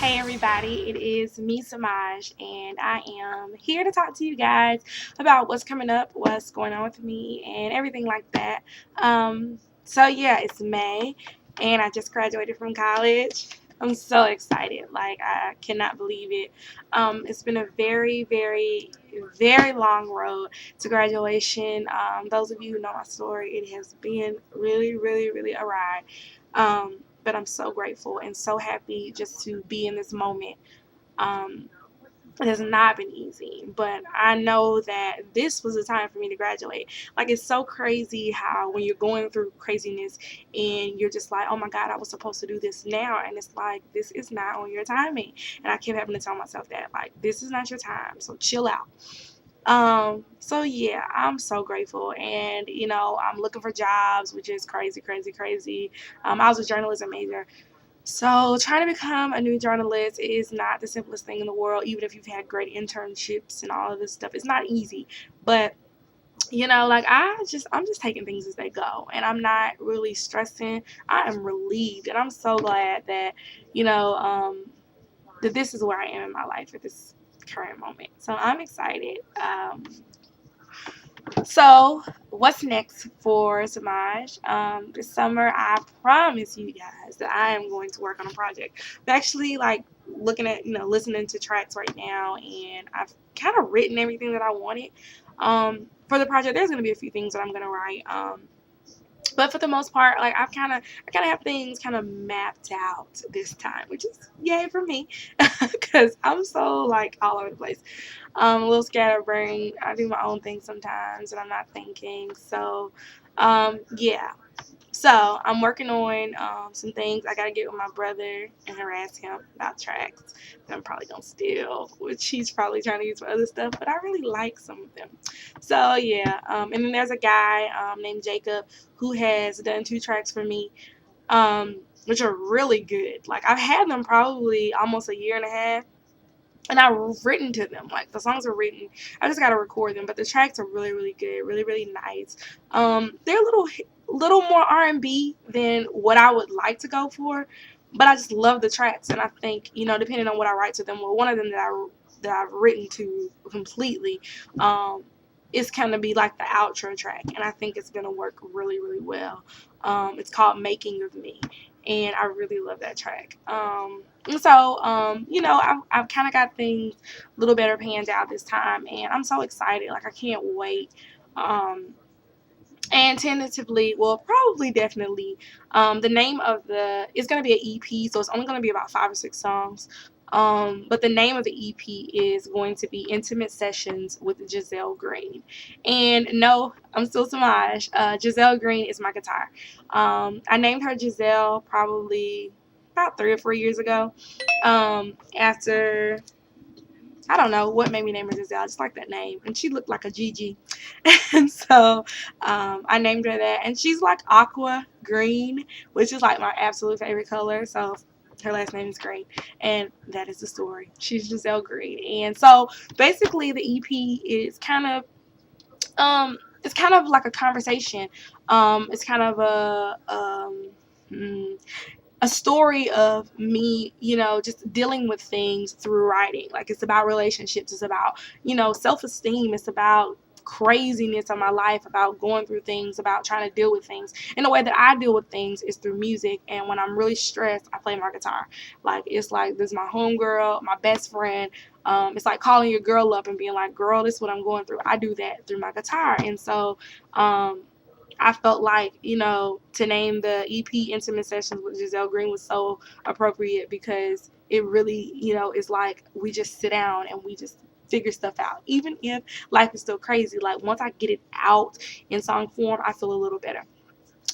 Hey everybody, it is me, Semaj, and I am here to talk to you guys about what's coming up, what's going on with me, and everything like that. So it's May, and I just graduated from college. I'm so excited, like I cannot believe it. It's been a very, very, very long road to graduation. Those of you who know my story, it has been really, really, really a ride. But I'm so grateful and so happy just to be in this moment. Um, it has not been easy, but I know that this was the time for me to graduate. Like, it's so crazy how when you're going through craziness and you're just like, oh my God, I was supposed to do this now. And it's like, this is not on your timing. And I kept having to tell myself that, like, this is not your time. So chill out. I'm so grateful, and I'm looking for jobs, which is crazy, crazy, crazy. I was a journalism major, so trying to become a new journalist is not the simplest thing in the world. Even if you've had great internships and all of this stuff, it's not easy. But like I'm just taking things as they go, and I'm not really stressing. I am relieved, and I'm so glad that you know that this is where I am in my life at this current moment. So I'm excited. So, what's next for Semaj? This summer, I promise you guys that I am going to work on a project. I'm actually like looking at, listening to tracks right now, and I've kind of written everything that I wanted. For the project, there's going to be a few things that I'm going to write. But for the most part, like I kind of have things kind of mapped out this time, which is yay for me, because I'm so like all over the place. A little scatterbrained. I do my own thing sometimes, and I'm not thinking. Yeah. So I'm working on some things. I gotta get with my brother and harass him about tracks that I'm probably gonna steal, which he's probably trying to use for other stuff. But I really like some of them. So yeah. And then there's a guy named Jacob who has done 2 tracks for me, which are really good. Like I've had them probably almost a year and a half, and I've written to them. Like the songs are written. I just gotta record them. But the tracks are really, really good, really, really nice. They're a little more R&B than what I would like to go for, but I just love the tracks, and I think depending on what I write to them, well, one of them that I've written to completely, it's kind of be like the outro track, and I think it's gonna work really, really well. It's called "Making of Me," and I really love that track. I've kind of got things a little better panned out this time, and I'm so excited. Like, I can't wait. And tentatively, well, probably definitely, the name of it's going to be an EP, so it's only going to be about 5 or 6 songs. But the name of the EP is going to be Intimate Sessions with Giselle Green. And no, I'm still Samaj. Giselle Green is my guitar. I named her Giselle probably about 3 or 4 years ago. After I don't know what made me name her Giselle. I just like that name, and she looked like a Gigi, and so I named her that. And she's like aqua green, which is like my absolute favorite color. So her last name is Green, and that is the story. She's Giselle Green, and so basically the EP is it's kind of like a conversation. It's kind of a story of me, just dealing with things through writing. Like, it's about relationships, it's about, self-esteem, it's about craziness of my life, about going through things, about trying to deal with things. And the way that I deal with things is through music. And when I'm really stressed, I play my guitar. Like, it's like, this is my homegirl, my best friend. It's like calling your girl up and being like, girl, this is what I'm going through. I do that through my guitar. And so I felt like, to name the EP Intimate Sessions with Giselle Green was so appropriate, because it really, is like we just sit down and we just figure stuff out. Even if life is still crazy, like once I get it out in song form, I feel a little better.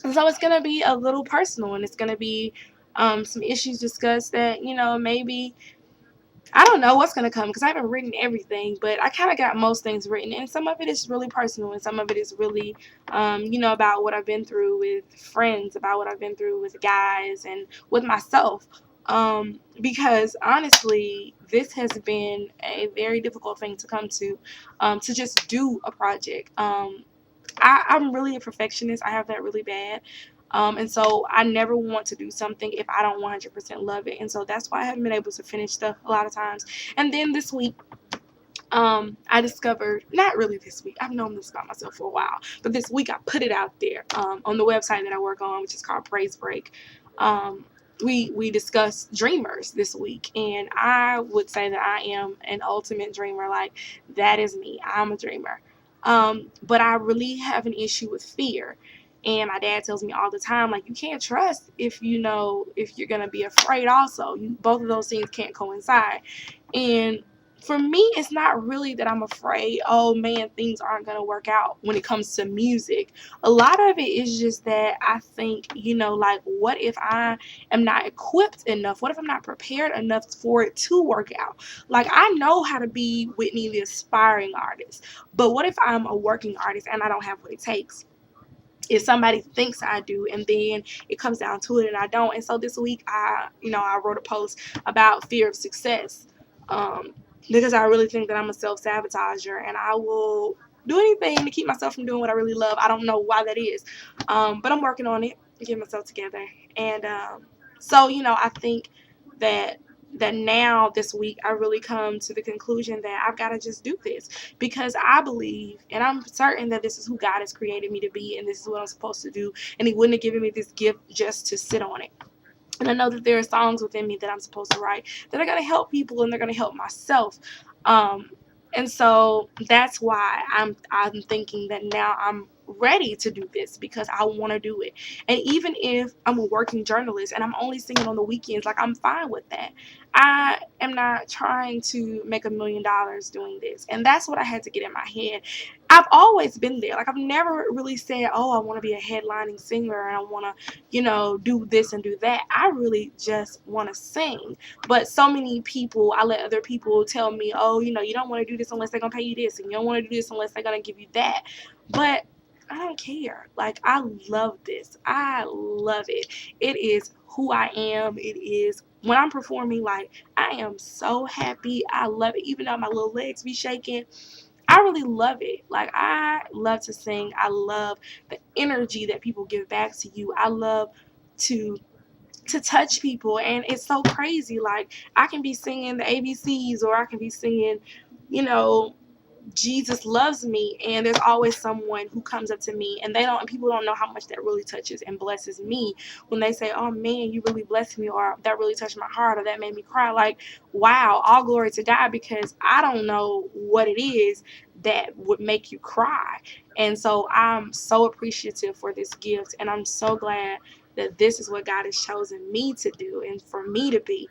And so it's going to be a little personal, and it's going to be some issues discussed that, maybe I don't know what's going to come, because I haven't written everything, but I kind of got most things written. And some of it is really personal, and some of it is really, about what I've been through with friends, about what I've been through with guys, and with myself. Because honestly, this has been a very difficult thing to come to just do a project. I'm really a perfectionist. I have that really bad. And so I never want to do something if I don't 100% love it. And so that's why I haven't been able to finish stuff a lot of times. And then this week, I discovered, not really this week, I've known this about myself for a while, but this week I put it out there on the website that I work on, which is called Praise Break. We discussed dreamers this week, and I would say that I am an ultimate dreamer. Like, that is me. I'm a dreamer. But I really have an issue with fear. And my dad tells me all the time, like, you can't trust if if you're gonna be afraid also. Both of those things can't coincide. And for me, it's not really that I'm afraid, oh man, things aren't going to work out when it comes to music. A lot of it is just that I think, like, what if I am not equipped enough? What if I'm not prepared enough for it to work out? Like, I know how to be Whitney, the aspiring artist, but what if I'm a working artist and I don't have what it takes? If somebody thinks I do, and then it comes down to it and I don't. And so this week I wrote a post about fear of success, because I really think that I'm a self-sabotager and I will do anything to keep myself from doing what I really love. I don't know why that is, but I'm working on it, getting myself together. And so I think that now this week I really come to the conclusion that I've got to just do this, because I believe and I'm certain that this is who God has created me to be, and this is what I'm supposed to do, and he wouldn't have given me this gift just to sit on it. And I know that there are songs within me that I'm supposed to write that are going to help people and they're going to help myself. Um, and so that's why I'm thinking that now I'm ready to do this, because I want to do it. And even if I'm a working journalist and I'm only singing on the weekends, like, I'm fine with that. I am not trying to make $1,000,000 doing this. And that's what I had to get in my head. I've always been there. Like, I've never really said, oh, I want to be a headlining singer and I want to, do this and do that. I really just want to sing. But so many people, I let other people tell me, oh, you don't want to do this unless they're going to pay you this, and you don't want to do this unless they're going to give you that. But I don't care. Like, I love this. I love it. It is who I am. It is when I'm performing, like, I am so happy. I love it. Even though my little legs be shaking, I really love it. Like, I love to sing. I love the energy that people give back to you. I love to touch people, and it's so crazy. Like, I can be singing the ABCs, or I can be singing, you know, Jesus loves me, and there's always someone who comes up to me, and people don't know how much that really touches and blesses me when they say, oh man, you really blessed me, or that really touched my heart, or that made me cry. Like, wow, all glory to God, because I don't know what it is that would make you cry. And so I'm so appreciative for this gift, and I'm so glad that this is what God has chosen me to do and for me to be.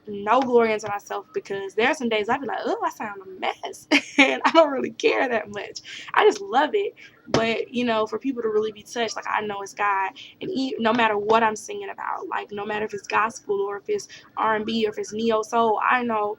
No glory into myself, because there are some days I'd be like, oh, I sound a mess and I don't really care that much. I just love it. But for people to really be touched, like, I know it's God. And no matter what I'm singing about, like, no matter if it's gospel or if it's R&B or if it's neo soul, I know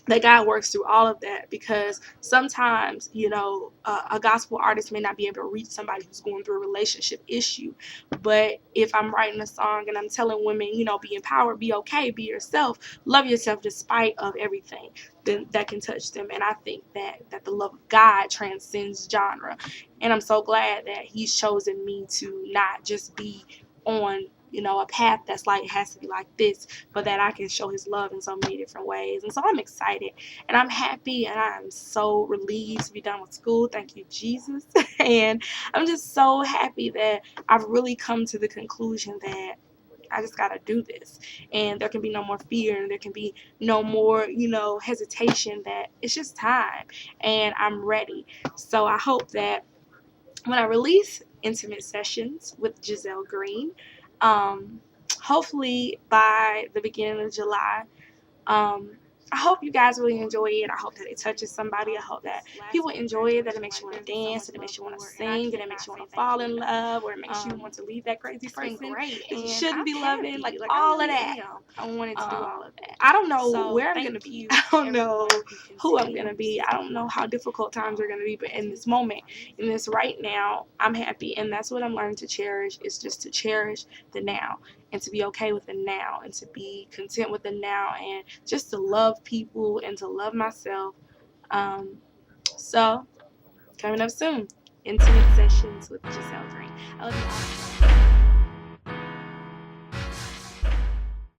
that God works through all of that, because sometimes, a gospel artist may not be able to reach somebody who's going through a relationship issue. But if I'm writing a song and I'm telling women, be empowered, be okay, be yourself, love yourself despite of everything, then that can touch them. And I think that the love of God transcends genre. And I'm so glad that he's chosen me to not just be on a path that's like, it has to be like this, but that I can show his love in so many different ways. And so I'm excited and I'm happy and I'm so relieved to be done with school. Thank you, Jesus. And I'm just so happy that I've really come to the conclusion that I just got to do this, and there can be no more fear, and there can be no more, hesitation, that it's just time and I'm ready. So I hope that when I release Intimate Sessions with Giselle Green, um, hopefully by the beginning of July, um, I hope you guys really enjoy it. I hope that it touches somebody. I hope that people enjoy it, that it makes you want to dance, that it makes you want to sing, that it makes you want to fall in love, or it makes you want to leave that crazy person that you shouldn't be loving. Like, all of that. I wanted to do all of that. I don't know where I'm going to be. I don't know who I'm going to be. I don't know how difficult times are going to be. But in this moment, in this right now, I'm happy. And that's what I'm learning to cherish, is just to cherish the now, and to be okay with the now, and to be content with the now, and just to love people and to love myself. So, coming up soon, Intimate Sessions with Giselle Green. I love you all.